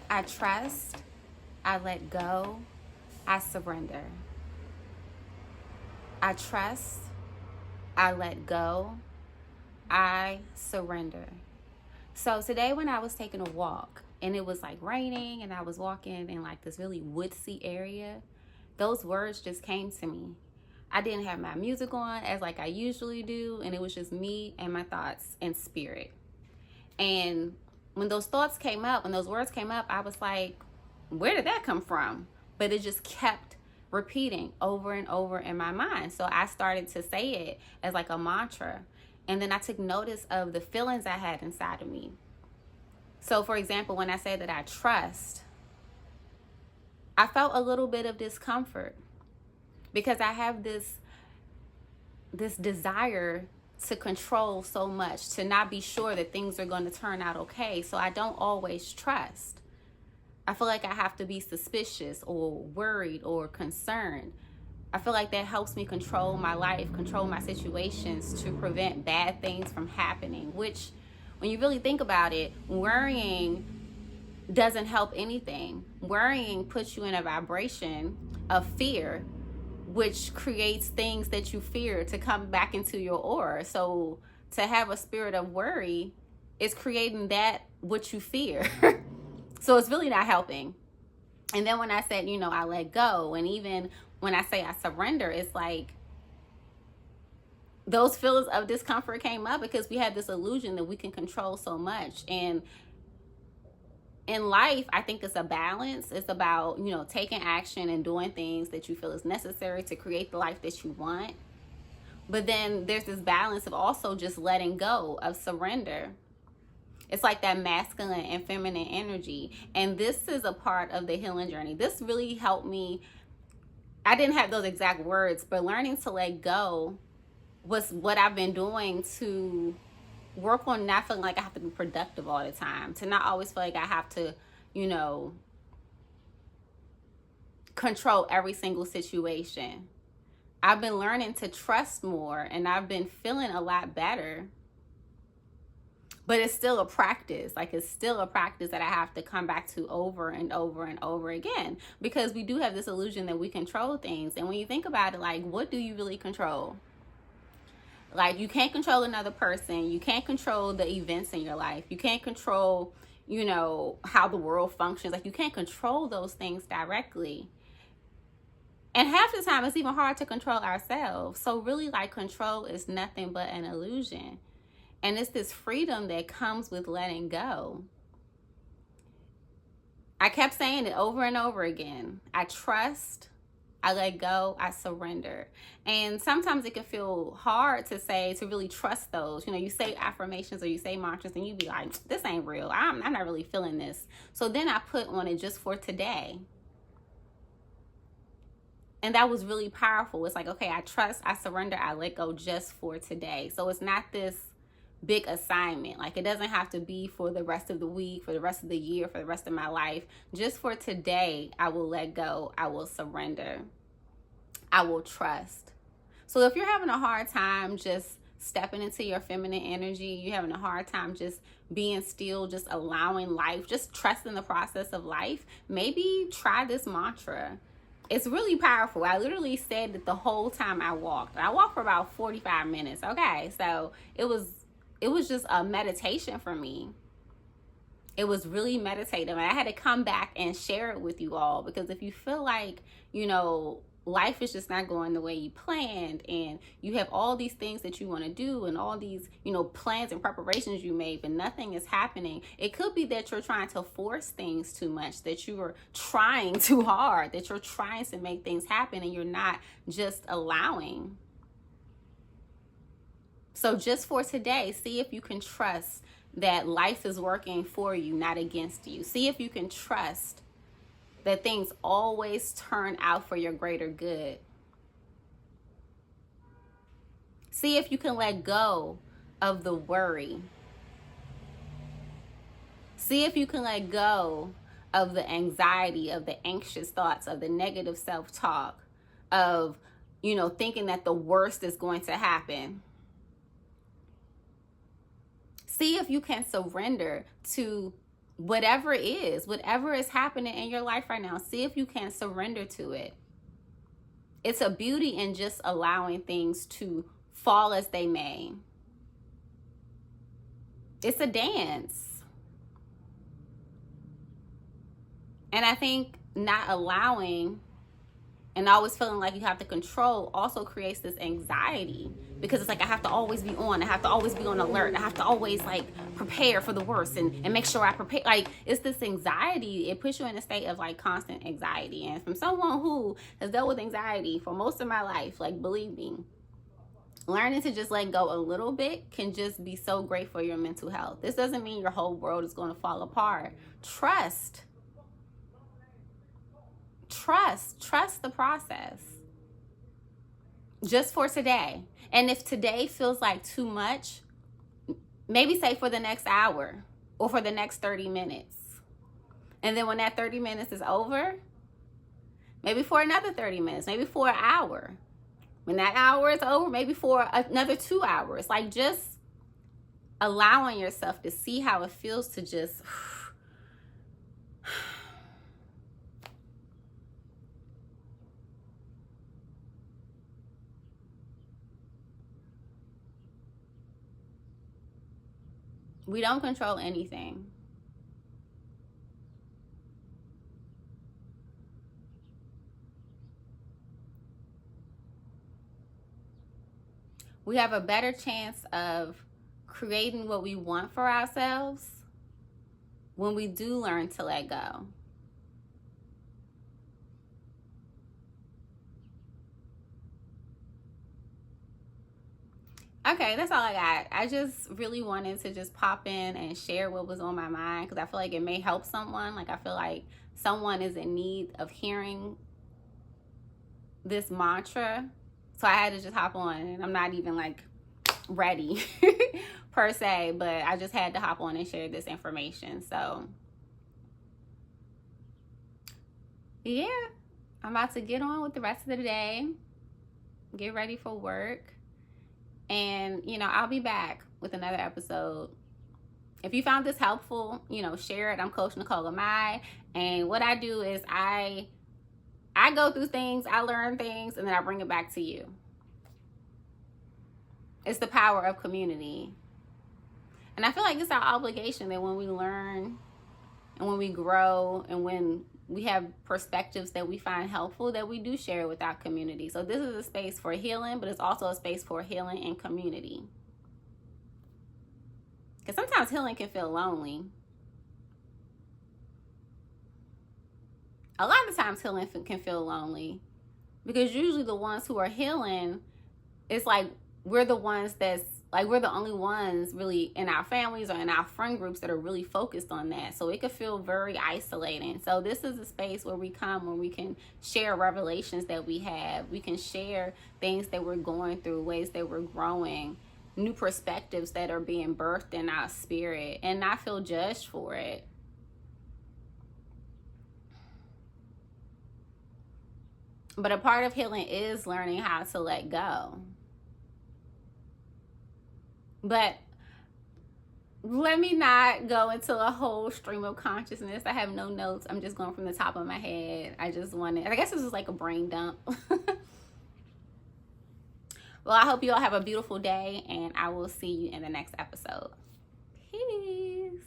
I trust, I let go, I surrender. I trust, I let go, I surrender. So today when I was taking a walk and it was like raining and I was walking in like this really woodsy area, those words just came to me. I didn't have my music on as like I usually do, and it was just me and my thoughts and spirit. And when those thoughts came up, when those words came up, I was like, where did that come from? But it just kept repeating over and over in my mind. So I started to say it as like a mantra. And then I took notice of the feelings I had inside of me. So, for example, when I say that I trust, I felt a little bit of discomfort because I have this desire to control so much, to not be sure that things are going to turn out okay. So I don't always trust. I feel like I have to be suspicious or worried or concerned. I feel like that helps me control my life, control my situations to prevent bad things from happening, which when you really think about it, worrying doesn't help anything. Worrying puts you in a vibration of fear, which creates things that you fear to come back into your aura. So to have a spirit of worry is creating that what you fear. So it's really not helping. And then when I said, I let go, and even when I say I surrender, it's like those feelings of discomfort came up because we have this illusion that we can control so much. And in life, I think it's a balance. It's about, taking action and doing things that you feel is necessary to create the life that you want. But then there's this balance of also just letting go, of surrender. It's like that masculine and feminine energy. And this is a part of the healing journey. This really helped me. I didn't have those exact words, but learning to let go was what I've been doing to work on not feeling like I have to be productive all the time, to not always feel like I have to, control every single situation. I've been learning to trust more, and I've been feeling a lot better. But it's still a practice. Like, it's still a practice that I have to come back to over and over and over again, because we do have this illusion that we control things. And when you think about it, like, what do you really control? Like, you can't control another person. You can't control the events in your life. You can't control, how the world functions. Like, you can't control those things directly. And half the time, it's even hard to control ourselves. So really, like, control is nothing but an illusion. And it's this freedom that comes with letting go. I kept saying it over and over again. I trust, I let go, I surrender. And sometimes it can feel hard to say, to really trust those. You say affirmations or you say mantras and you be like, this ain't real. I'm not really feeling this. So then I put on it just for today. And that was really powerful. It's like, okay, I trust, I surrender, I let go just for today. So it's not this big assignment. Like, it doesn't have to be for the rest of the week, for the rest of the year, for the rest of my life. Just for today, I will let go, I will surrender, I will trust. So if you're having a hard time just stepping into your feminine energy, you're having a hard time just being still, just allowing life, just trusting the process of life, maybe try this mantra. It's really powerful. I literally said it the whole time I walked. I walked for about 45 minutes. Okay, so it was just a meditation for me. It was really meditative. And I had to come back and share it with you all, because if you feel like, life is just not going the way you planned, and you have all these things that you want to do and all these, plans and preparations you made, but nothing is happening. It could be that you're trying to force things too much, that you are trying too hard, that you're trying to make things happen and you're not just allowing. So just for today, see if you can trust that life is working for you, not against you. See if you can trust that things always turn out for your greater good. See if you can let go of the worry. See if you can let go of the anxiety, of the anxious thoughts, of the negative self-talk, of, thinking that the worst is going to happen. See if you can surrender to whatever is happening in your life right now. See if you can surrender to it. It's a beauty in just allowing things to fall as they may. It's a dance. And I think not allowing and always feeling like you have to control also creates this anxiety, because it's like I have to always be on. I have to always be on alert. I have to always like prepare for the worst and make sure I prepare. Like, it's this anxiety. It puts you in a state of like constant anxiety. And from someone who has dealt with anxiety for most of my life, like, believe me, learning to just let go a little bit can just be so great for your mental health. This doesn't mean your whole world is going to fall apart. Trust the process just for today. And if today feels like too much, maybe say for the next hour or for the next 30 minutes. And then when that 30 minutes is over, maybe for another 30 minutes, maybe for an hour. When that hour is over, maybe for another 2 hours. Like, just allowing yourself to see how it feels to just we don't control anything. We have a better chance of creating what we want for ourselves when we do learn to let go. Okay, that's all I got. I just really wanted to just pop in and share what was on my mind, because I feel like it may help someone. Like, I feel like someone is in need of hearing this mantra. So I had to just hop on, and I'm not even like ready per se, but I just had to hop on and share this information. So yeah, I'm about to get on with the rest of the day, get ready for work. And, I'll be back with another episode. If you found this helpful, share it. I'm Coach Nicole Amai. And what I do is I go through things, I learn things, and then I bring it back to you. It's the power of community. And I feel like it's our obligation that when we learn and when we grow and when we have perspectives that we find helpful, that we do share it with our community. So this is a space for healing, but it's also a space for healing and community. Because sometimes healing can feel lonely. A lot of times healing can feel lonely, because usually the ones who are healing, it's like we're the ones that's like, we're the only ones really in our families or in our friend groups that are really focused on that. So it could feel very isolating. So this is a space where we come, where we can share revelations that we have. We can share things that we're going through, ways that we're growing, new perspectives that are being birthed in our spirit, and not feel judged for it. But a part of healing is learning how to let go. But let me not go into a whole stream of consciousness. I have no notes. I'm just going from the top of my head. I guess this is like a brain dump. Well, I hope you all have a beautiful day, and I will see you in the next episode. Peace.